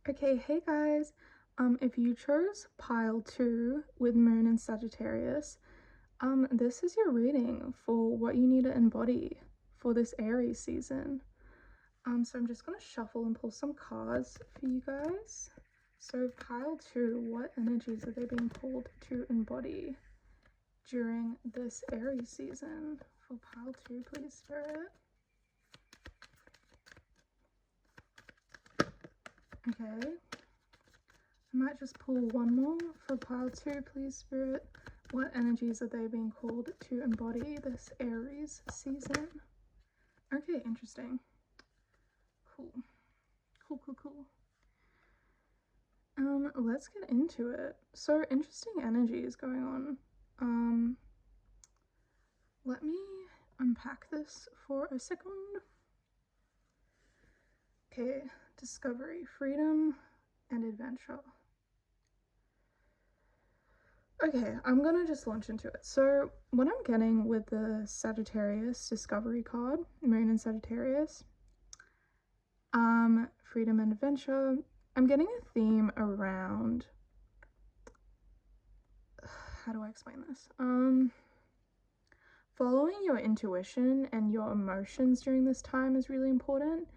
Okay, hey guys. If you chose pile 2 with Moon and Sagittarius, this is your reading for what you need to embody for this Aries season. So I'm just gonna shuffle and pull some cards for you guys. So pile 2, what energies are they being pulled to embody during this Aries season? For pile 2, please, Spirit. Okay. I might just pull one more for pile 2, please, Spirit. What energies are they being called to embody this Aries season? Okay, interesting. Cool. Cool. Let's get into it. So interesting energies going on. Let me unpack this for a second. Okay, discovery, freedom, and adventure. Okay, I'm gonna just launch into it. So what I'm getting with the Sagittarius discovery card, Moon and Sagittarius, freedom and adventure, I'm getting a theme around, how do I explain this? Following your intuition and your emotions during this time is really important,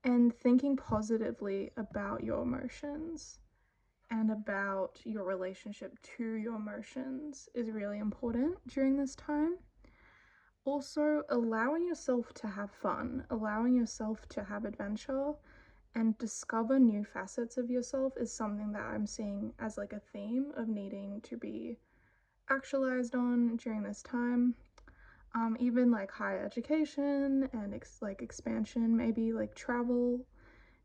and thinking positively about your emotions and about your relationship to your emotions is really important during this time. Also, allowing yourself to have fun, allowing yourself to have adventure and discover new facets of yourself is something that I'm seeing as like a theme of needing to be actualized on during this time. Even like higher education and expansion, maybe like travel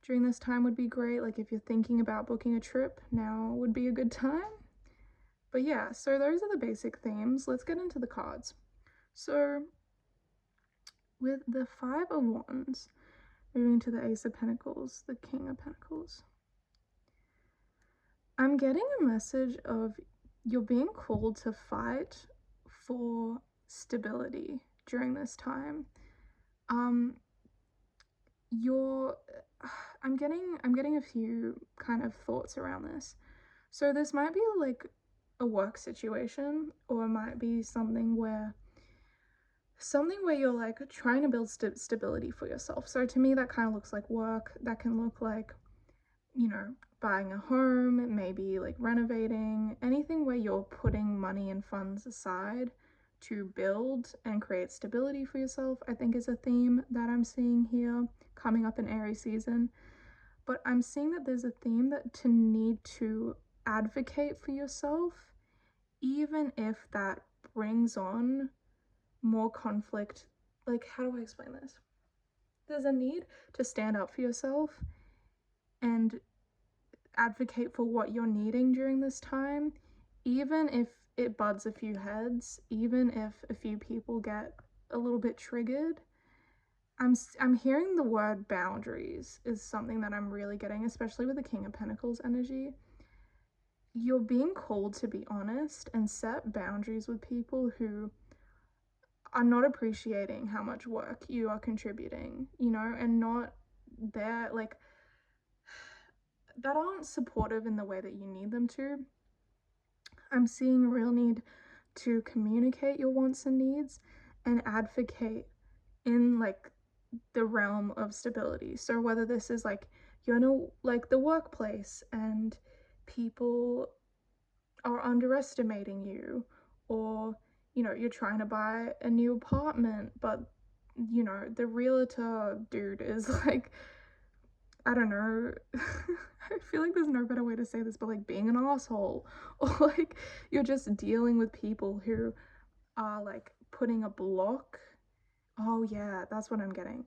during this time would be great. Like if you're thinking about booking a trip, now would be a good time. But yeah, so those are the basic themes. Let's get into the cards. So with the Five of Wands, moving to the Ace of Pentacles, the King of Pentacles, I'm getting a message of you're being called to fight for stability during this time. You're I'm getting a few kind of thoughts around this. So this might be like a work situation, or it might be something where you're like trying to build stability for yourself. So to me that kind of looks like work. That can look like, you know, buying a home, maybe like renovating, anything where you're putting money and funds aside to build and create stability for yourself, I think is a theme that I'm seeing here coming up in Aries season. But I'm seeing that there's a theme that to need to advocate for yourself, even if that brings on more conflict. Like, how do I explain this? There's a need to stand up for yourself and advocate for what you're needing during this time, even if it butts a few heads, even if a few people get a little bit triggered. I'm hearing the word boundaries is something that I'm really getting, especially with the King of Pentacles energy. You're being called to be honest and set boundaries with people who are not appreciating how much work you are contributing, you know, and not there, like, that aren't supportive in the way that you need them to. I'm seeing a real need to communicate your wants and needs and advocate in like the realm of stability. So whether this is like, you know, like the workplace and people are underestimating you, or, you know, you're trying to buy a new apartment, but, you know, the realtor dude is like, I don't know. I feel like there's no better way to say this, but like being an asshole, or like you're just dealing with people who are like putting a block. Oh, yeah, that's what I'm getting.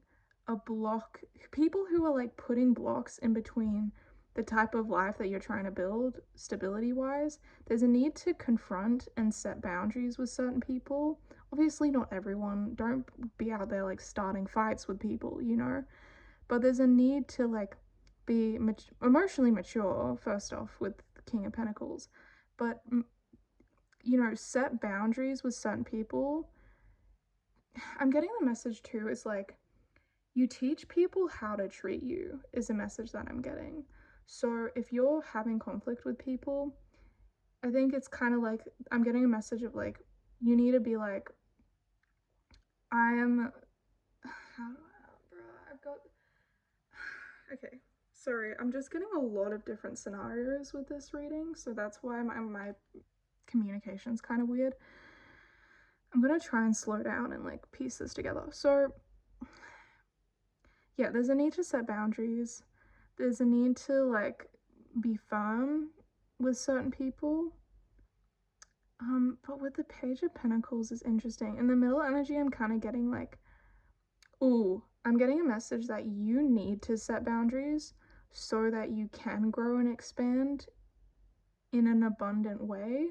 A block. People who are like putting blocks in between the type of life that you're trying to build, stability wise. There's a need to confront and set boundaries with certain people. Obviously, not everyone. Don't be out there like starting fights with people, you know? But there's a need to like be emotionally mature, first off, with the King of Pentacles. But, you know, set boundaries with certain people. I'm getting the message too is like, you teach people how to treat you is a message that I'm getting. So if you're having conflict with people, I think it's kind of like I'm getting a message of like you need to be like I am how do I, bruh, I've got okay. Sorry, I'm just getting a lot of different scenarios with this reading, so that's why my communication's kind of weird. I'm gonna try and slow down and like piece this together. So yeah, there's a need to set boundaries. There's a need to like be firm with certain people. But with the Page of Pentacles is interesting. In the middle energy, I'm kind of getting like, ooh, I'm getting a message that you need to set boundaries so that you can grow and expand in an abundant way,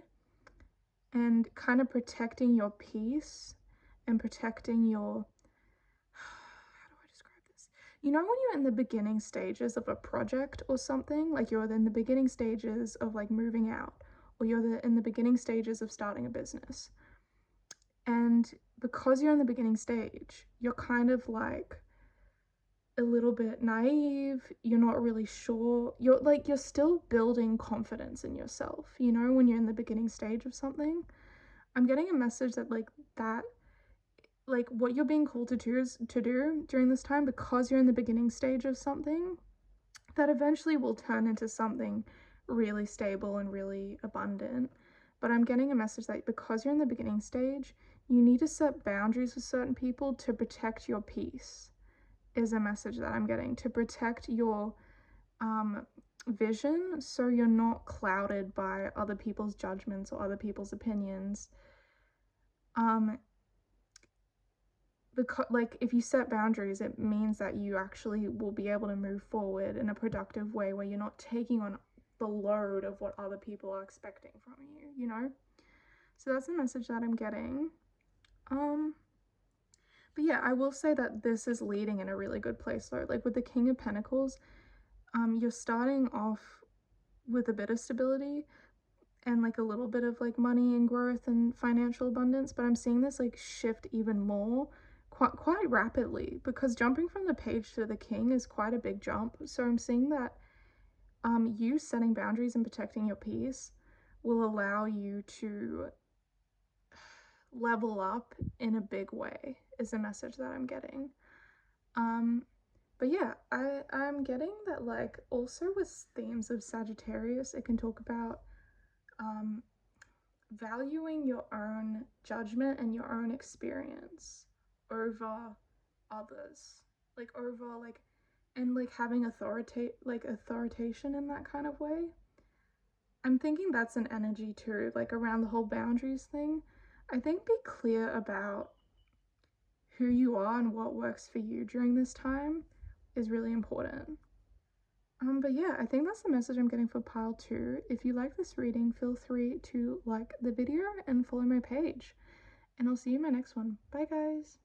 and kind of protecting your peace and protecting your how do I describe this? You know, when you're in the beginning stages of a project or something, like you're in the beginning stages of like moving out, or in the beginning stages of starting a business. And because you're in the beginning stage, you're kind of like a little bit naive. You're not really sure. You're still building confidence in yourself, you know, when you're in the beginning stage of something. I'm getting a message that that like what you're being called to do during this time, because you're in the beginning stage of something, that eventually will turn into something really stable and really abundant. But I'm getting a message that because you're in the beginning stage, you need to set boundaries with certain people to protect your peace, is a message that I'm getting, to protect your vision so you're not clouded by other people's judgments or other people's opinions. Because like if you set boundaries, it means that you actually will be able to move forward in a productive way where you're not taking on the load of what other people are expecting from you, you know? So that's the message that I'm getting. But yeah, I will say that this is leading in a really good place though. Like with the King of Pentacles, you're starting off with a bit of stability and like a little bit of like money and growth and financial abundance, but I'm seeing this like shift even more quite rapidly, because jumping from the Page to the King is quite a big jump. So I'm seeing that you setting boundaries and protecting your peace will allow you to level up in a big way, is a message that I'm getting. But yeah, I'm getting that like also with themes of Sagittarius, it can talk about um valuing your own judgment and your own experience over others, like over like, and like having authorization in that kind of way. I'm thinking that's an energy too, like around the whole boundaries thing. I think be clear about who you are and what works for you during this time is really important. But yeah, I think that's the message I'm getting for pile 2. If you like this reading, feel free to like the video and follow my page. And I'll see you in my next one. Bye, guys.